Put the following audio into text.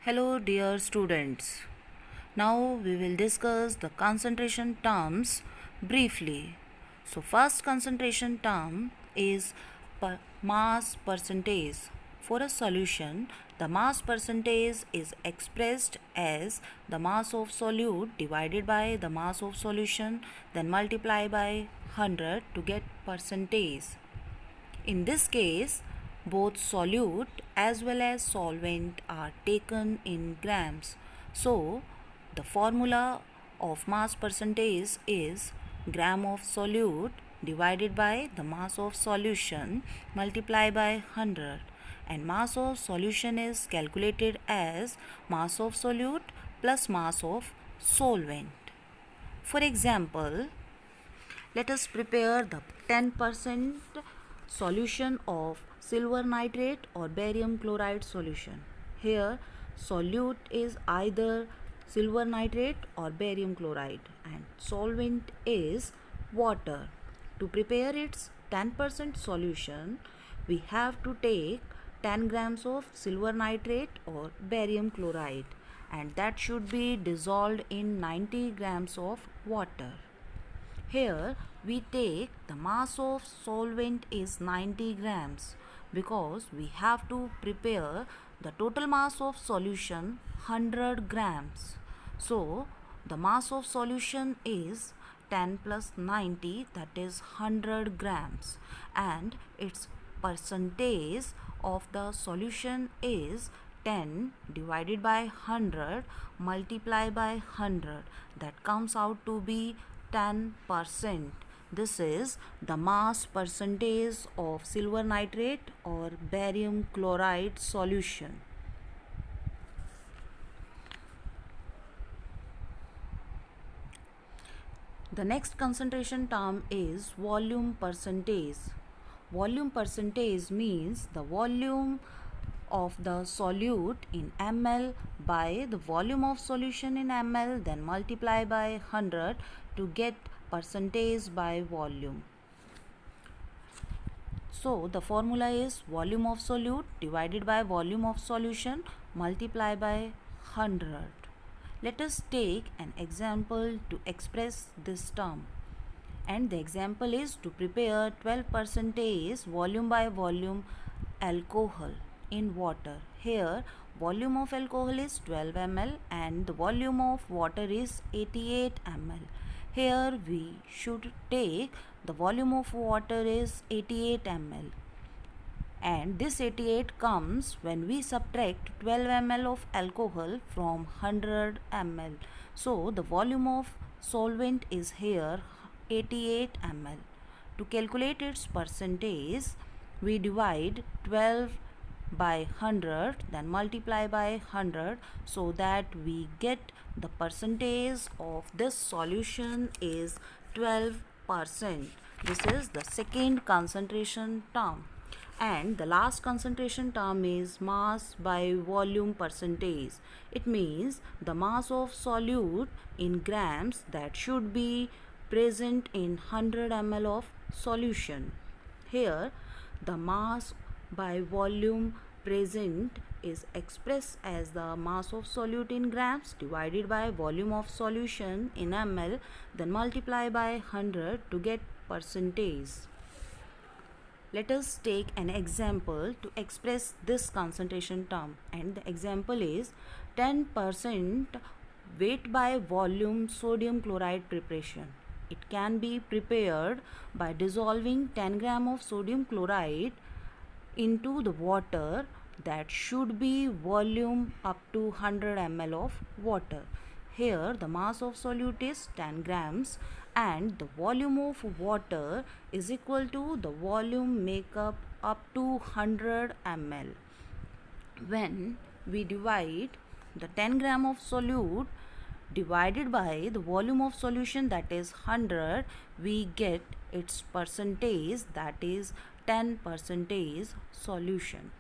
Hello, dear students. Now we will discuss the concentration terms briefly. So, first concentration term is mass percentage. For a solution, the mass percentage is expressed as the mass of solute divided by the mass of solution, then multiply by 100 to get percentage. In this case, both solute as well as solvent are taken in grams. So, the formula of mass percentage is gram of solute divided by the mass of solution multiplied by 100, and mass of solution is calculated as mass of solute plus mass of solvent. For example, let us prepare the 10% solution of silver nitrate or barium chloride solution. Here, solute is either silver nitrate or barium chloride and solvent is water. To prepare its 10% solution, we have to take 10 grams of silver nitrate or barium chloride, and that should be dissolved in 90 grams of water. Here we take the mass of solvent is 90 grams because we have to prepare the total mass of solution 100 grams. So the mass of solution is 10 plus 90, that is 100 grams, and its percentage of the solution is 10 divided by 100 multiplied by 100, that comes out to be 10%. This is the mass percentage of silver nitrate or barium chloride solution. The next concentration term is volume percentage. Volume percentage means the volume of the solute in ml by the volume of solution in ml, then multiply by 100 to get percentage by volume. So the formula is volume of solute divided by volume of solution multiply by 100. Let us take an example to express this term. And the example is to prepare 12% volume by volume alcohol in water. Here volume of alcohol is 12 ml and the volume of water is 88 ml. Here we should take the volume of water is 88 ml, and this 88 comes when we subtract 12 ml of alcohol from 100 ml. So the volume of solvent is here 88 ml. To calculate its percentage, we divide 12 by 100, then multiply by 100, so that we get the percentage of this solution is 12%. This is the second concentration term. And the last concentration term is mass by volume percentage. It means the mass of solute in grams that should be present in 100 ml of solution. Here the mass by volume present is expressed as the mass of solute in grams divided by volume of solution in ml, then multiply by 100 to get percentage. Let us take an example to express this concentration term, and the example is 10% weight by volume sodium chloride preparation. It can be prepared by dissolving 10 gram of sodium chloride into the water, that should be volume up to 100 ml of water. Here the mass of solute is 10 grams and the volume of water is equal to the volume makeup up to 100 ml. When we divide the 10 gram of solute divided by the volume of solution, that is 100, we get its percentage, that is 10% solution.